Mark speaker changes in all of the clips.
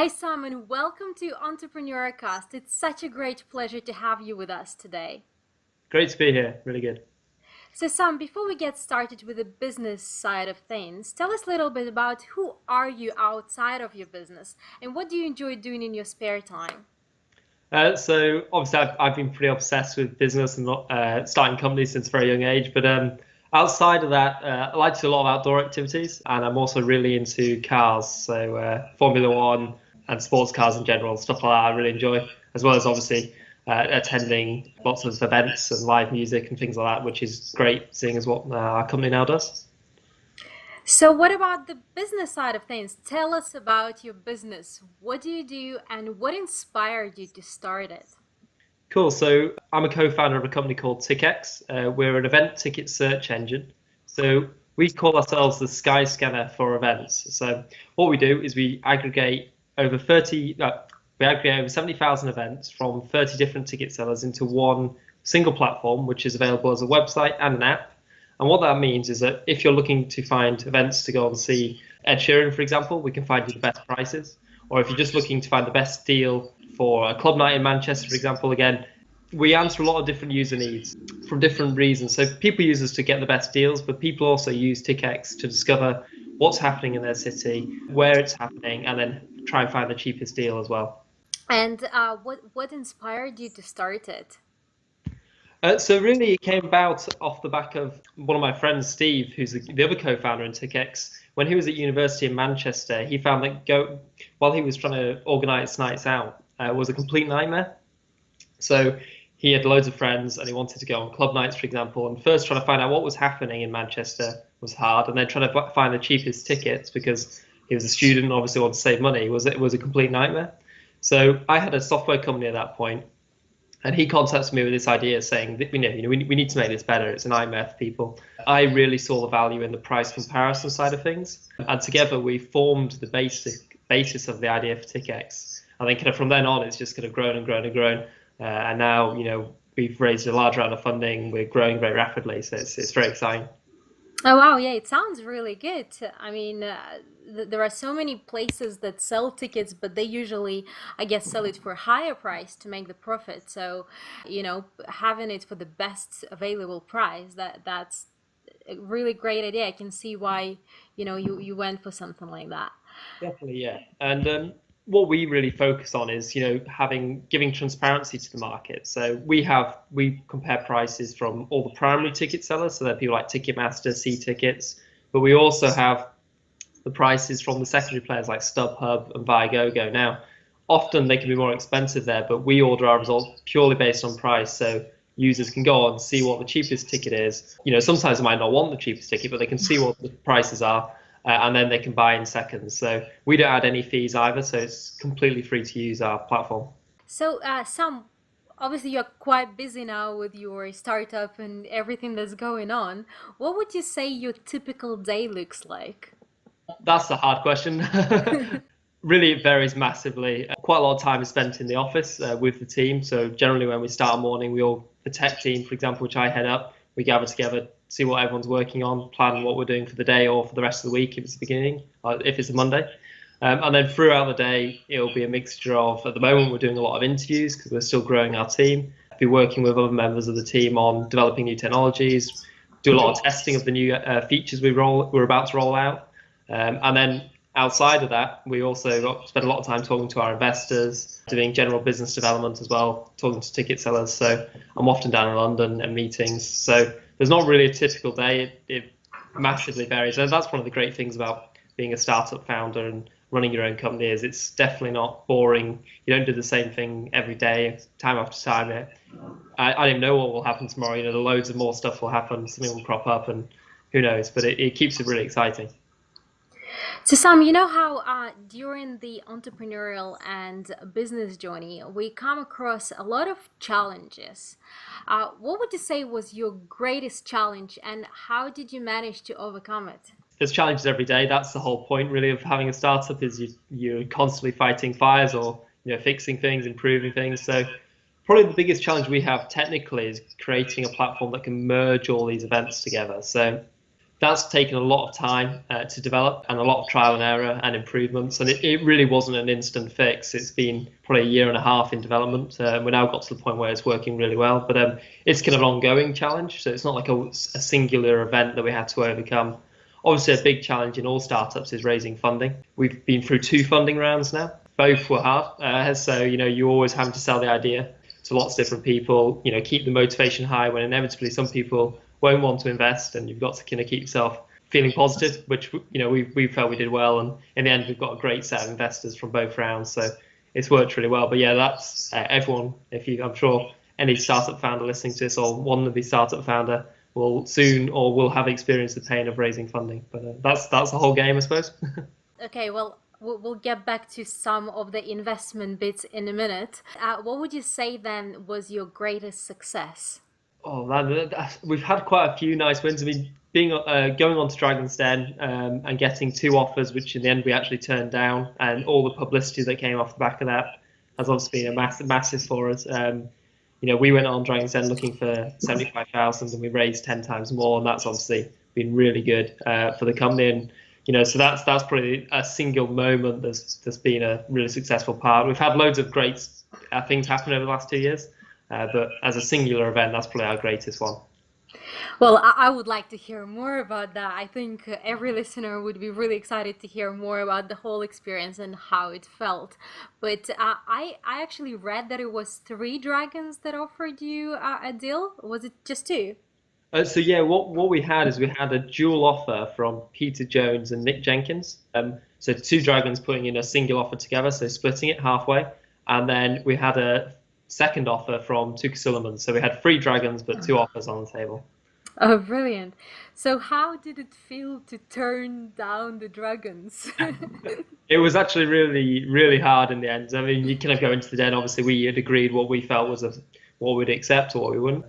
Speaker 1: Hi, Sam, and welcome to Entrepreneurcast. It's such a great pleasure to have you with us today.
Speaker 2: Great to be here. Really good.
Speaker 1: So, Sam, before we get started with the business side of things, tell us a little bit about who are you outside of your business and what do you enjoy doing in your spare time?
Speaker 2: So obviously I've been pretty obsessed with business and starting companies since a very young age. But outside of that, I like to do a lot of outdoor activities, and I'm also really into cars. So Formula One and sports cars in general, stuff like that I really enjoy, as well as obviously attending lots of events and live music and things like that, which is great, seeing as what our company now does.
Speaker 1: So, what about the business side of things? Tell us about your business. What do you do and what inspired you to start it?
Speaker 2: Cool. So I'm a co-founder of a company called TickX. We're an event ticket search engine. So we call ourselves the Sky Scanner for events. So what we do is we aggregate over 70,000 events from 30 different ticket sellers into one single platform, which is available as a website and an app. And what that means is that if you're looking to find events to go and see Ed Sheeran, for example, we can find you the best prices. Or if you're just looking to find the best deal for a club night in Manchester, for example, again, we answer a lot of different user needs from different reasons. So people use us to get the best deals, but people also use TickX to discover what's happening in their city, where it's happening, and then try and find the cheapest deal as well.
Speaker 1: And what inspired you to start it?
Speaker 2: So really, it came about off the back of one of my friends, Steve, who's the other co-founder in TickX. When he was at university in Manchester, he found that while he was trying to organise nights out was a complete nightmare. So he had loads of friends and he wanted to go on club nights, for example. And first trying to find out what was happening in Manchester was hard, and then trying to find the cheapest tickets because he was a student and obviously wanted to save money was a complete nightmare. So I had a software company at that point, and he contacted me with this idea saying that we need to make this better. It's a nightmare for people. I really saw the value in the price comparison side of things. And together we formed the basis of the idea for TickX. I think kind of from then on, it's just kind of grown and grown and grown. And now, we've raised a large round of funding. We're growing very rapidly. So it's very exciting.
Speaker 1: Oh wow, yeah, it sounds really good. I mean, there are so many places that sell tickets, but they usually, I guess, sell it for a higher price to make the profit. So, having it for the best available price, that's a really great idea. I can see why, you went for something like that.
Speaker 2: Definitely, yeah. And what we really focus on is, giving transparency to the market. So we compare prices from all the primary ticket sellers, so that people like Ticketmaster, see tickets, but we also have the prices from the secondary players like StubHub and Viagogo. Now, often they can be more expensive there, but we order our results purely based on price. So users can go on, see what the cheapest ticket is. Sometimes they might not want the cheapest ticket, but they can see what the prices are, and then they can buy in seconds. So we don't add any fees either, so it's completely free to use our platform.
Speaker 1: So, Sam, obviously you're quite busy now with your startup and everything that's going on. What would you say your typical day looks like?
Speaker 2: That's a hard question. Really, it varies massively. Quite a lot of time is spent in the office with the team. So generally, when we start a morning, the tech team, for example, which I head up, we gather together, see what everyone's working on, plan what we're doing for the day or for the rest of the week if it's the beginning, if it's a Monday. And then throughout the day, it'll be a mixture of, at the moment, we're doing a lot of interviews because we're still growing our team, be working with other members of the team on developing new technologies, do a lot of testing of the new features we're about to roll out. And then outside of that, we also spend a lot of time talking to our investors, doing general business development as well, talking to ticket sellers. So I'm often down in London and meetings. So there's not really a typical day. It massively varies. And that's one of the great things about being a startup founder and running your own company is it's definitely not boring. You don't do the same thing every day, time after time. I don't even know what will happen tomorrow. Loads of more stuff will happen. Something will crop up and who knows, but it keeps it really exciting.
Speaker 1: So, Sam, you know how during the entrepreneurial and business journey, we come across a lot of challenges. What would you say was your greatest challenge, and how did you manage to overcome it?
Speaker 2: There's challenges every day. That's the whole point, really, of having a startup is you're constantly fighting fires or fixing things, improving things. So probably the biggest challenge we have technically is creating a platform that can merge all these events together. So that's taken a lot of time to develop, and a lot of trial and error and improvements. And it really wasn't an instant fix. It's been probably a year and a half in development. We now got to the point where it's working really well. But it's kind of an ongoing challenge. So it's not like a singular event that we had to overcome. Obviously, a big challenge in all startups is raising funding. We've been through 2 funding rounds now. Both were hard. So, you always having to sell the idea to lots of different people, keep the motivation high when inevitably some people won't want to invest, and you've got to kind of keep yourself feeling positive, which we felt we did well, and in the end we've got a great set of investors from both rounds, so it's worked really well. But yeah, that's everyone. I'm sure any startup founder listening to this or wannabe startup founder will soon or will have experienced the pain of raising funding. But that's the whole game, I suppose.
Speaker 1: Okay, well, we'll get back to some of the investment bits in a minute. What would you say then was your greatest success?
Speaker 2: Oh man, we've had quite a few nice wins. I mean, going on to Dragon's Den and getting 2 offers, which in the end we actually turned down, and all the publicity that came off the back of that has obviously been a massive for us. We went on Dragon's Den looking for 75,000, and we raised 10 times more, and that's obviously been really good for the company. And so that's probably a single moment that's been a really successful part. We've had loads of great things happen over the last 2 years. But as a singular event, that's probably our greatest one.
Speaker 1: Well, I would like to hear more about that. I think every listener would be really excited to hear more about the whole experience and how it felt. But I actually read that it was 3 dragons that offered you a deal. Was it just 2?
Speaker 2: So yeah, what we had is we had a dual offer from Peter Jones and Nick Jenkins. So 2 dragons putting in a single offer together, so splitting it halfway. And then we had a second offer from Tuka Suleiman. So we had 3 dragons, but 2 offers on the table.
Speaker 1: Oh, brilliant. So how did it feel to turn down the dragons?
Speaker 2: It was actually really, really hard in the end. I mean, you kind of go into the den. Obviously, we had agreed what we felt was what we'd accept or what we wouldn't.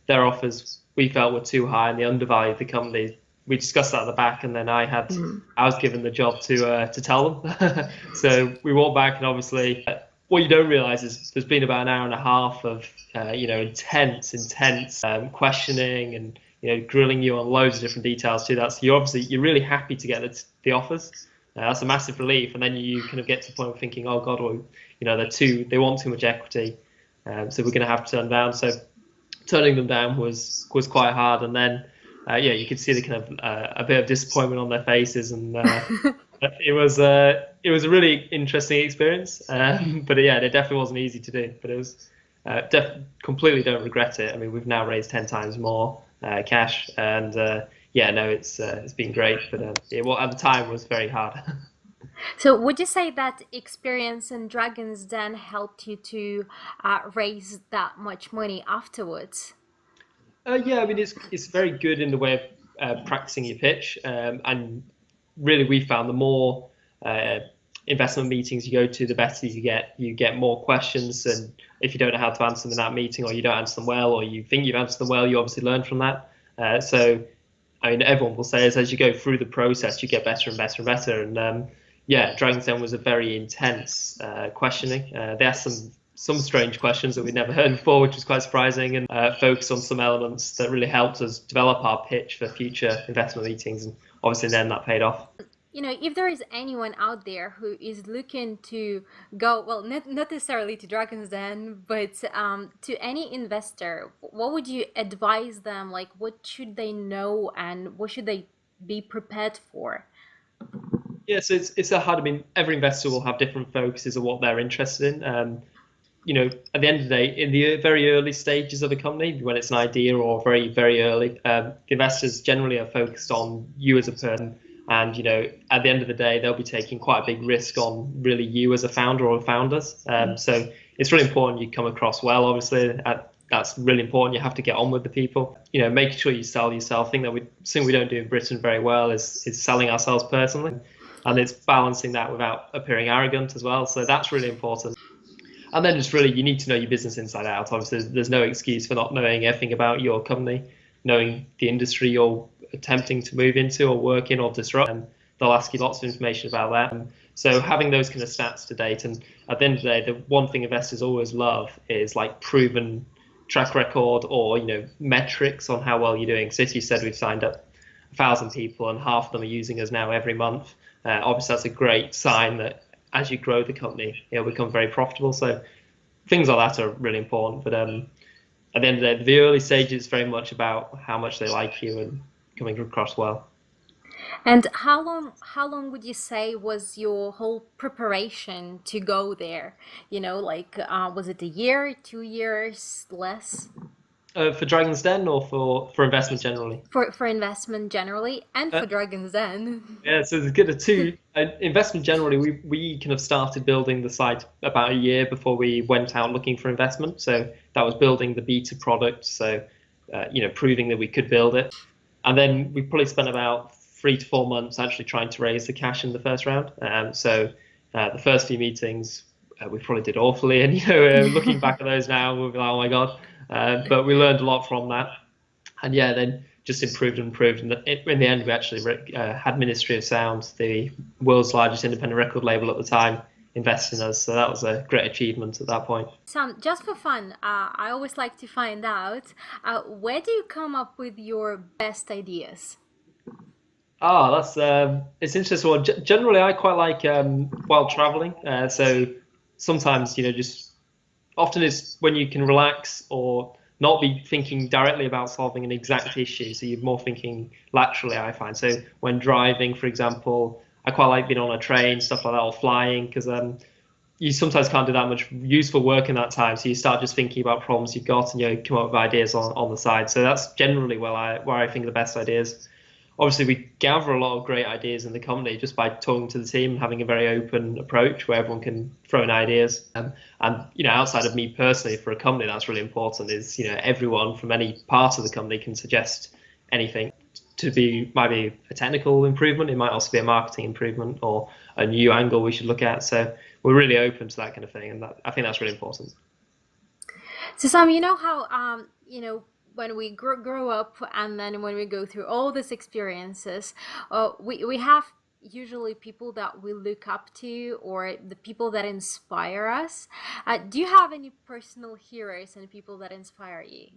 Speaker 2: Their offers we felt were too high, and they undervalued the company. We discussed that at the back, and then I was given the job to tell them. So we walked back, and obviously, what you don't realize is there's been about an hour and a half of intense questioning and grilling you on loads of different details too. So you're really happy to get the offers. That's a massive relief, and then you kind of get to the point of thinking, oh God, well, they want too much equity, so we're going to have to turn down. So turning them down was quite hard, and then you could see the kind of a bit of disappointment on their faces, and it was a really interesting experience. But yeah, it definitely wasn't easy to do, but it was completely don't regret it. I mean, we've now raised 10 times more cash, and it's been great, but at the time was very hard.
Speaker 1: So would you say that experience in Dragon's Den helped you to raise that much money afterwards?
Speaker 2: Yeah, I mean, it's very good in the way of practicing your pitch, and really we found the more investment meetings you go to, the better you get. You get more questions, and if you don't know how to answer them in that meeting, or you don't answer them well, or you think you've answered them well, you obviously learn from that. So, I mean, everyone will say as you go through the process, you get better and better and better. And Dragon's Den was a very intense questioning. They asked some strange questions that we'd never heard before, which was quite surprising, and focus on some elements that really helped us develop our pitch for future investment meetings. And obviously then that paid off.
Speaker 1: If there is anyone out there who is looking to go, well, not necessarily to Dragon's Den, but to any investor, what would you advise them? Like, what should they know and what should they be prepared for?
Speaker 2: Yes, it's a hard. I mean, every investor will have different focuses of what they're interested in. At the end of the day, in the very early stages of a company, when it's an idea or very, very early, the investors generally are focused on you as a person. And, at the end of the day, they'll be taking quite a big risk on really you as a founder or founders. So it's really important you come across well, obviously. That's really important. You have to get on with the people, making sure you sell yourself. I think that something we don't do in Britain very well is selling ourselves personally. And it's balancing that without appearing arrogant as well. So that's really important. And then just really, you need to know your business inside out. Obviously, there's no excuse for not knowing everything about your company, knowing the industry you're attempting to move into or work in or disrupt. And they'll ask you lots of information about that. And so having those kind of stats to date. And at the end of the day, the one thing investors always love is like proven track record or, metrics on how well you're doing. So if you said we've signed up 1,000 people and half of them are using us now every month. Obviously, that's a great sign that as you grow the company, it'll become very profitable. So things like that are really important. But at the end of the day, the early stages is very much about how much they like you and coming across well.
Speaker 1: And how long would you say was your whole preparation to go there? Like was it a year, 2 years, less?
Speaker 2: For Dragon's Den or for investment generally?
Speaker 1: For investment generally and
Speaker 2: Uh,
Speaker 1: for Dragon's Den.
Speaker 2: yeah, so there's good at two. Investment generally, we kind of started building the site about a year before we went out looking for investment. So that was building the beta product. So, proving that we could build it. And then we probably spent about 3 to 4 months actually trying to raise the cash in the first round. The first few meetings, we probably did awfully. And, looking back at those now, we'll be like, oh my God. But we learned a lot from that. And yeah, then just improved and improved. And in the end, we actually had Ministry of Sound, the world's largest independent record label at the time, invest in us. So that was a great achievement at that point.
Speaker 1: Sam, just for fun, I always like to find out where do you come up with your best ideas?
Speaker 2: Ah, that's it's interesting. Well, generally, I quite like while traveling. So sometimes, just often it's when you can relax or not be thinking directly about solving an exact issue. So you're more thinking laterally, I find. So when driving, for example, I quite like being on a train, stuff like that, or flying, because you sometimes can't do that much useful work in that time. So you start just thinking about problems you've got and you come up with ideas on the side. So that's generally where I think the best ideas. Obviously, we gather a lot of great ideas in the company just by talking to the team, having a very open approach where everyone can throw in ideas. Outside of me personally, for a company, that's really important. Is everyone from any part of the company can suggest anything. Might be a technical improvement. It might also be a marketing improvement or a new angle we should look at. So we're really open to that kind of thing, and I think that's really important.
Speaker 1: So Sam, you know how when we grow up and then when we go through all these experiences, we have usually people that we look up to or the people that inspire us. Do you have any personal heroes and people that inspire you?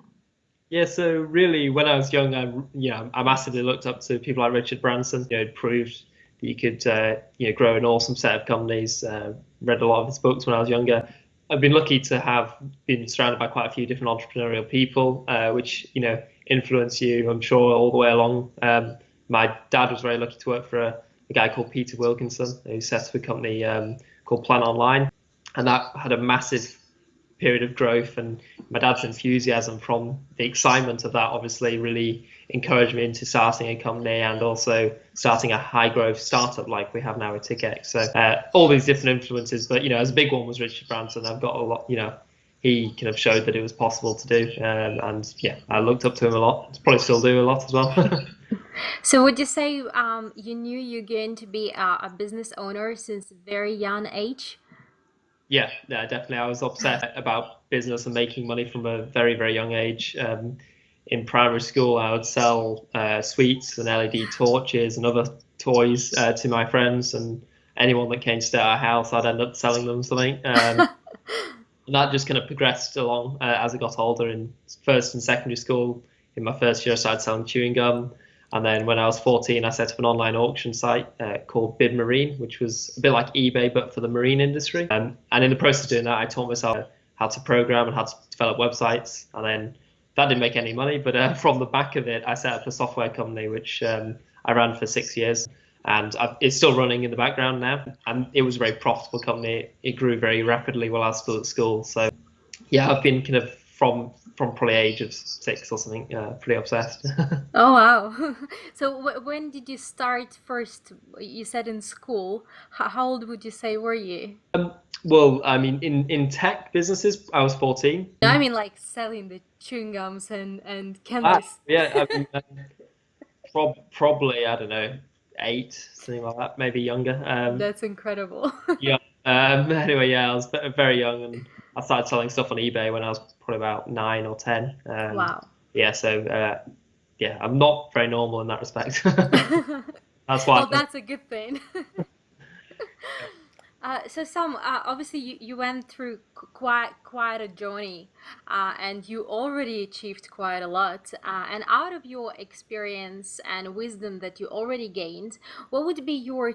Speaker 2: Yeah, so really, when I was young, I massively looked up to people like Richard Branson. It proved that you could, grow an awesome set of companies. Read a lot of his books when I was younger. I've been lucky to have been surrounded by quite a few different entrepreneurial people, which influence you, I'm sure, all the way along. My dad was very lucky to work for a guy called Peter Wilkinson, who set up a company called Plan Online, and that had a massive period of growth. And my dad's enthusiasm from the excitement of that obviously really encouraged me into starting a company and also starting a high growth startup like we have now with TickX. So all these different influences, but as a big one was Richard Branson. I've got a lot, he kind of showed that it was possible to do. And yeah, I looked up to him a lot. Probably still do a lot as well.
Speaker 1: So would you say you knew you're going to be a business owner since a very young age?
Speaker 2: Yeah, definitely. I was obsessed about business and making money from a very, very young age. In primary school, I would sell sweets and LED torches and other toys to my friends, and anyone that came to stay at our house, I'd end up selling them something. And that just kind of progressed along as I got older. In first and secondary school, in my first year, I started selling chewing gum. And then when I was 14, I set up an online auction site called Bid Marine, which was a bit like eBay, but for the marine industry. And in the process of doing that, I taught myself how to program and how to develop websites. And then that didn't make any money, but from the back of it, I set up a software company, which I ran for 6 years. And it's still running in the background now. And it was a very profitable company. It grew very rapidly while I was still at school. So yeah, I've been kind of from probably age of 6 or something, pretty obsessed.
Speaker 1: Oh wow. So when did you start first? You said in school. How old would you say were you?
Speaker 2: Well, I mean, in tech businesses, I was 14.
Speaker 1: I mean like selling the chewing gums and candies.
Speaker 2: Yeah, I mean, probably, I don't know, 8, something like that, maybe younger.
Speaker 1: That's incredible.
Speaker 2: Yeah. Anyway, yeah, I was very young and I started selling stuff on eBay when I was probably about 9 or 10.
Speaker 1: Wow.
Speaker 2: Yeah, so yeah, I'm not very normal in that respect. That's why.
Speaker 1: Well, that's a good thing. So Sam, obviously you went through quite a journey, and you already achieved quite a lot. And out of your experience and wisdom that you already gained, what would be your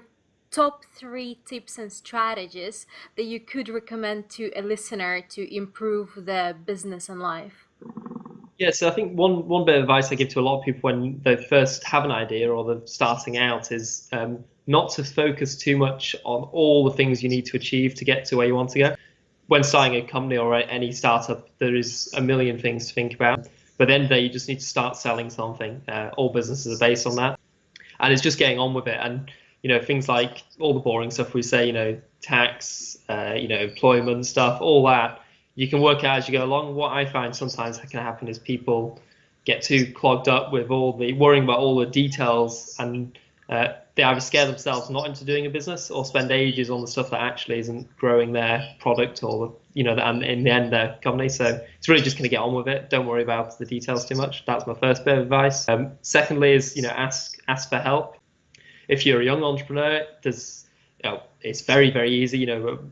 Speaker 1: top three tips and strategies that you could recommend to a listener to improve their business and life?
Speaker 2: Yeah, so I think one bit of advice I give to a lot of people when they first have an idea or they're starting out is not to focus too much on all the things you need to achieve to get to where you want to go. When starting a company or any startup, there is a million things to think about. But at the end of the day, you just need to start selling something. All businesses are based on that, and it's just getting on with it. And things like all the boring stuff we say, tax, employment stuff, all that you can work out as you go along. What I find sometimes that can happen is people get too clogged up with all the worrying about all the details, and they either scare themselves not into doing a business or spend ages on the stuff that actually isn't growing their product or and in the end their company. So it's really just going to get on with it. Don't worry about the details too much. That's my first bit of advice. Secondly is ask for help. If you're a young entrepreneur, it's very easy.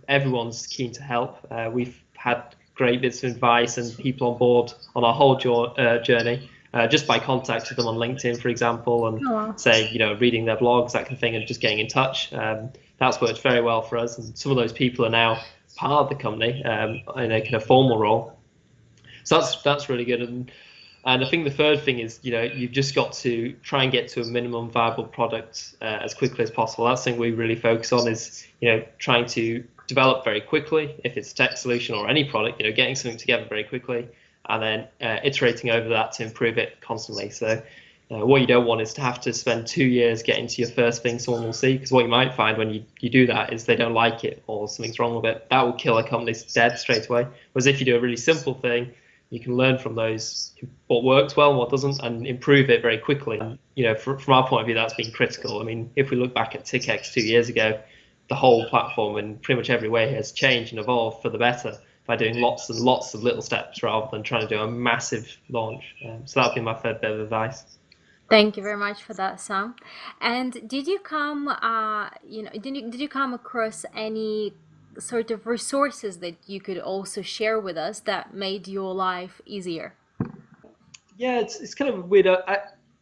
Speaker 2: Everyone's keen to help. We've had great bits of advice and people on board on our whole journey, just by contacting them on LinkedIn, for example, and
Speaker 1: Oh, wow.
Speaker 2: say, reading their blogs, that kind of thing, and just getting in touch. That's worked very well for us. And some of those people are now part of the company in a kind of formal role. So that's really good. And I think the third thing is, you've just got to try and get to a minimum viable product as quickly as possible. That's the thing we really focus on is, trying to develop very quickly. If it's a tech solution or any product, getting something together very quickly and then iterating over that to improve it constantly. So what you don't want is to have to spend 2 years getting to your first thing someone will see, because what you might find when you do that is they don't like it or something's wrong with it. That will kill a company's dead straight away. Whereas if you do a really simple thing, you can learn from those, what works well and what doesn't, and improve it very quickly. And, from our point of view, that's been critical. I mean, if we look back at TickX 2 years ago, the whole platform in pretty much every way has changed and evolved for the better by doing lots and lots of little steps rather than trying to do a massive launch. So that'd be my third bit of advice.
Speaker 1: Thank you very much for that, Sam. And did you come, did you come across any sort of resources that you could also share with us that made your life easier?
Speaker 2: Yeah, it's kind of weird.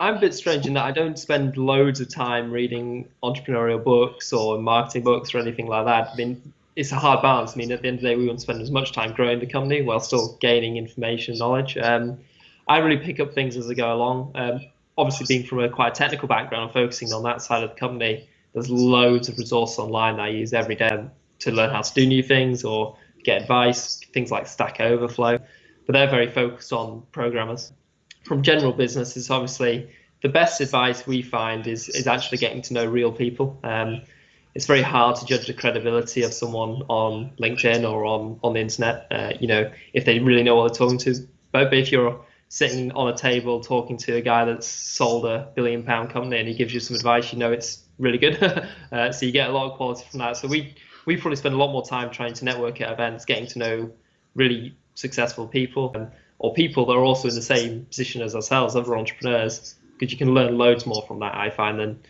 Speaker 2: I'm a bit strange in that I don't spend loads of time reading entrepreneurial books or marketing books or anything like that. I mean, it's a hard balance. I mean, at the end of the day, we want to spend as much time growing the company while still gaining information and knowledge. I really pick up things as I go along. Obviously, being from a quite technical background and focusing on that side of the company, there's loads of resources online that I use every day to learn how to do new things or get advice, things like Stack Overflow. But they're very focused on programmers. From general business, it's obviously the best advice we find is actually getting to know real people. It's very hard to judge the credibility of someone on LinkedIn or on the internet, if they really know what they're talking to. But if you're sitting on a table talking to a guy that's sold a £1 billion company and he gives you some advice, it's really good. So you get a lot of quality from that. So we probably spend a lot more time trying to network at events, getting to know really successful people, or people that are also in the same position as ourselves, other entrepreneurs, because you can learn loads more from that, I find, than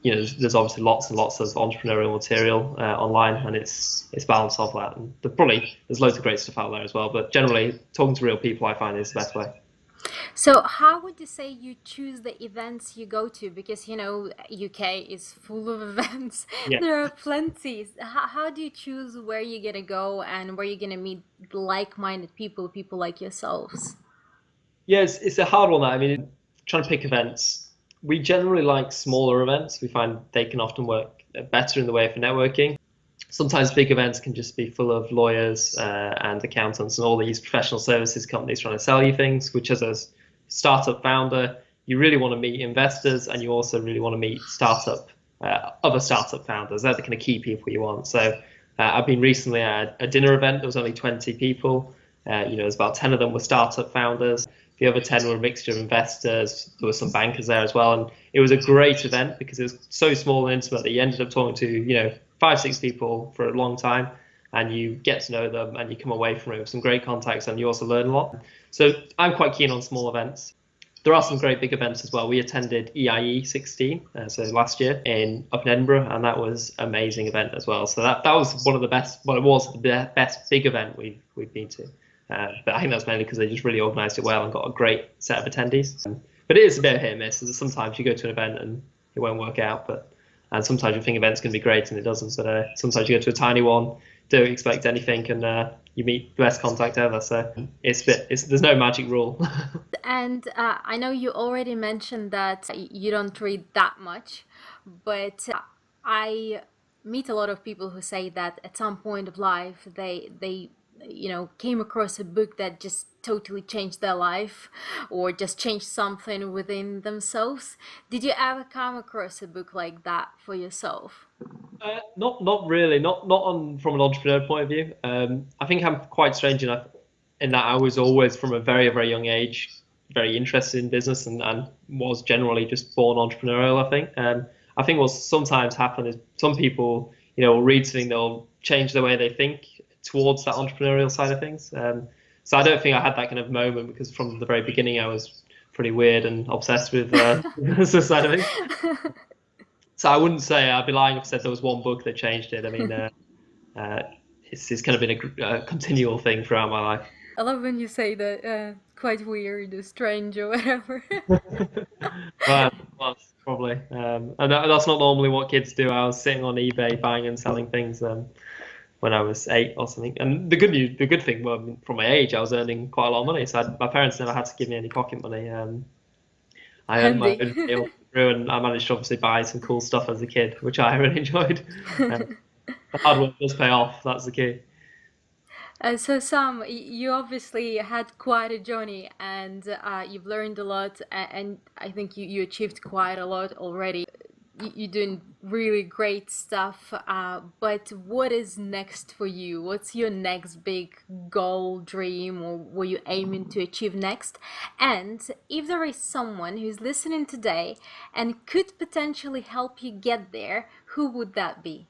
Speaker 2: there's obviously lots and lots of entrepreneurial material online, and it's balance of that. And there's loads of great stuff out there as well, but generally talking to real people I find is the best way.
Speaker 1: So, how would you say you choose the events you go to? Because, UK is full of events.
Speaker 2: Yeah.
Speaker 1: There are plenty. How do you choose where you're gonna go and where you're gonna meet like-minded people like yourselves?
Speaker 2: Yeah, it's a hard one. I mean, trying to pick events, we generally like smaller events. We find they can often work better in the way for networking. Sometimes big events can just be full of lawyers and accountants and all these professional services companies trying to sell you things, which as a startup founder, you really want to meet investors, and you also really want to meet other startup founders. They're the kind of key people you want. So I've been recently at a dinner event. There was only 20 people. There's about 10 of them were startup founders. The other 10 were a mixture of investors. There were some bankers there as well. And it was a great event because it was so small and intimate that you ended up talking to, 5-6 people for a long time, and you get to know them and you come away from it with some great contacts, and you also learn a lot. So I'm quite keen on small events. There are some great big events as well. We attended EIE 16, so last year up in Edinburgh, and that was an amazing event as well. So that was one of the best. Well, it was the best big event we've been to. But I think that's mainly because they just really organised it well and got a great set of attendees. But it is a bit of hit and miss. Sometimes you go to an event and it won't work out, and sometimes you think event's going to be great and it doesn't. But sometimes you go to a tiny one, don't expect anything, and you meet the best contact ever. So there's no magic rule.
Speaker 1: And I know you already mentioned that you don't read that much, but I meet a lot of people who say that at some point of life they came across a book that just totally changed their life or just changed something within themselves. Did you ever come across a book like that for yourself?
Speaker 2: Not really, not from an entrepreneur point of view. I think I'm quite strange enough in that I was always from a very, very young age very interested in business and was generally just born entrepreneurial, I think. I think what's sometimes happen is some people, will read something, they'll change the way they think towards that entrepreneurial side of things. So I don't think I had that kind of moment because from the very beginning I was pretty weird and obsessed with this side of things. So I wouldn't say, I'd be lying if I said there was one book that changed it. I mean, it's kind of been a continual thing throughout my life.
Speaker 1: I love when you say that, quite weird or strange or whatever.
Speaker 2: Well, probably. And that's not normally what kids do. I was sitting on eBay buying and selling things when I was 8 or something. And the good thing, well, from my age, I was earning quite a lot of money. So my parents never had to give me any pocket money. I earned my own deal through, and I managed to obviously buy some cool stuff as a kid, which I really enjoyed. The hard work does pay off. That's the key.
Speaker 1: So Sam, you obviously had quite a journey and you've learned a lot and I think you achieved quite a lot already. You're doing really great stuff, but what is next for you? What's your next big goal, dream, or what you're aiming to achieve next? And if there is someone who's listening today and could potentially help you get there, who would that be?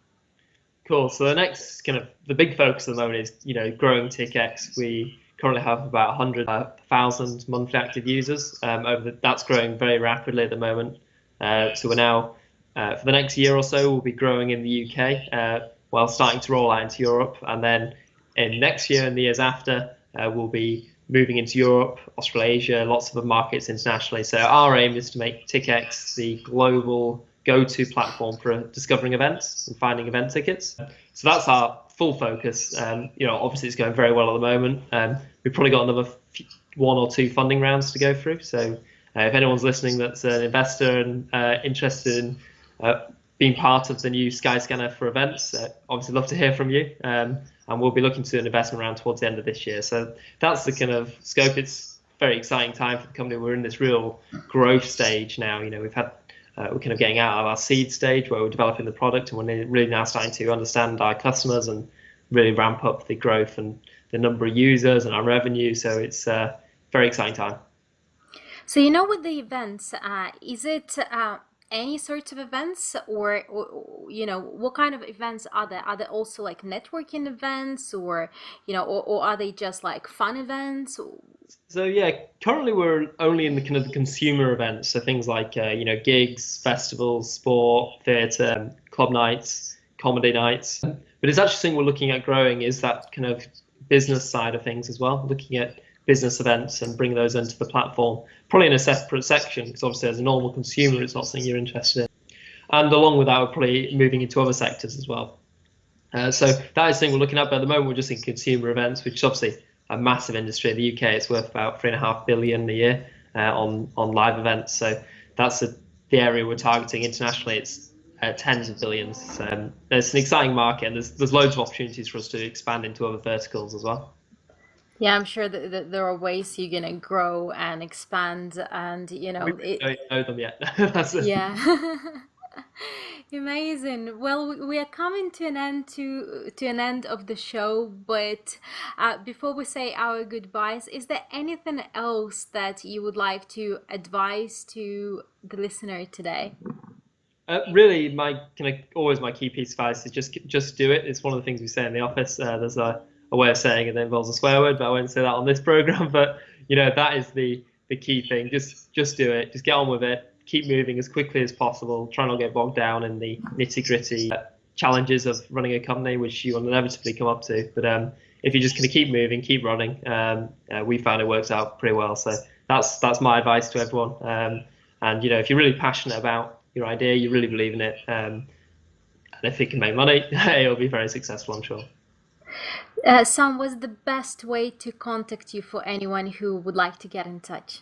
Speaker 2: Cool. So the next kind of the big focus at the moment is, growing TickX. We currently have about 100,000 monthly active users. That's growing very rapidly at the moment. So we're now, for the next year or so, we'll be growing in the UK while starting to roll out into Europe. And then in next year and the years after, we'll be moving into Europe, Australasia, lots of other markets internationally. So our aim is to make TickX the global go-to platform for discovering events and finding event tickets. So that's our full focus. Obviously it's going very well at the moment. We've probably got another 1 or 2 funding rounds to go through. So if anyone's listening that's an investor and interested in being part of the new Skyscanner for events, obviously love to hear from you. And we'll be looking to an investment round towards the end of this year. So that's the kind of scope. It's a very exciting time for the company. We're in this real growth stage now. We're kind of getting out of our seed stage where we're developing the product, and we're really now starting to understand our customers and really ramp up the growth and the number of users and our revenue. So it's a very exciting time.
Speaker 1: So, with the events, is it any sorts of events or what kind of events are there? Are there also like networking events or are they just like fun events?
Speaker 2: So yeah, currently we're only in the kind of the consumer events, so things like gigs, festivals, sport, theatre, club nights, comedy nights. But it's actually something we're looking at growing is that kind of business side of things as well, looking at business events and bring those into the platform, probably in a separate section, because obviously as a normal consumer, it's not something you're interested in. And along with that, we're probably moving into other sectors as well. So that is something we're looking at, but at the moment we're just in consumer events, which is obviously a massive industry. In the UK, it's worth about 3.5 billion a year on live events. So that's the area we're targeting. Internationally, it's tens of billions. So there's an exciting market, and there's loads of opportunities for us to expand into other verticals as well.
Speaker 1: Yeah, I'm sure that there are ways you're gonna grow and expand, and
Speaker 2: We don't know them yet. That's it.
Speaker 1: Yeah. Amazing. Well, we are coming to an end of the show, but before we say our goodbyes, is there anything else that you would like to advise to the listener today?
Speaker 2: Really, my always my key piece of advice is just do it. It's one of the things we say in the office. There's a way of saying it that involves a swear word, but I won't say that on this program. But that is the the key thing. Just do it. Just get on with it. Keep moving as quickly as possible. Try not to get bogged down in the nitty-gritty challenges of running a company, which you will inevitably come up to. But if you're just going to keep moving, keep running, we found it works out pretty well. So that's my advice to everyone. And if you're really passionate about your idea, you really believe in it, and if it can make money, it'll be very successful, I'm sure.
Speaker 1: Sam, what's the best way to contact you for anyone who would like to get in touch?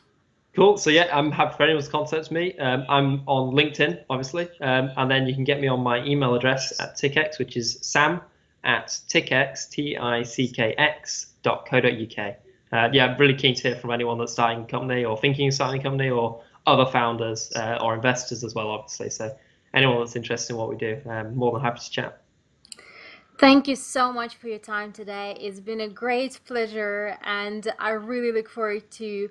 Speaker 2: Cool. So yeah, I'm happy for anyone to contact me. I'm on LinkedIn, obviously, and then you can get me on my email address at TickX, which is sam@tickx, tickx.co.uk. Yeah, I'm really keen to hear from anyone that's starting a company or thinking of starting a company, or other founders or investors as well, obviously. So anyone that's interested in what we do, I'm more than happy to chat.
Speaker 1: Thank you so much for your time today. It's been a great pleasure, and I really look forward to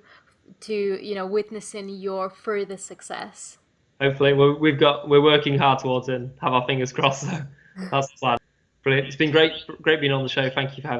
Speaker 1: witnessing your further success.
Speaker 2: Hopefully, we're working hard towards it and have our fingers crossed. So that's the plan. Brilliant. It's been great being on the show. Thank you for having me.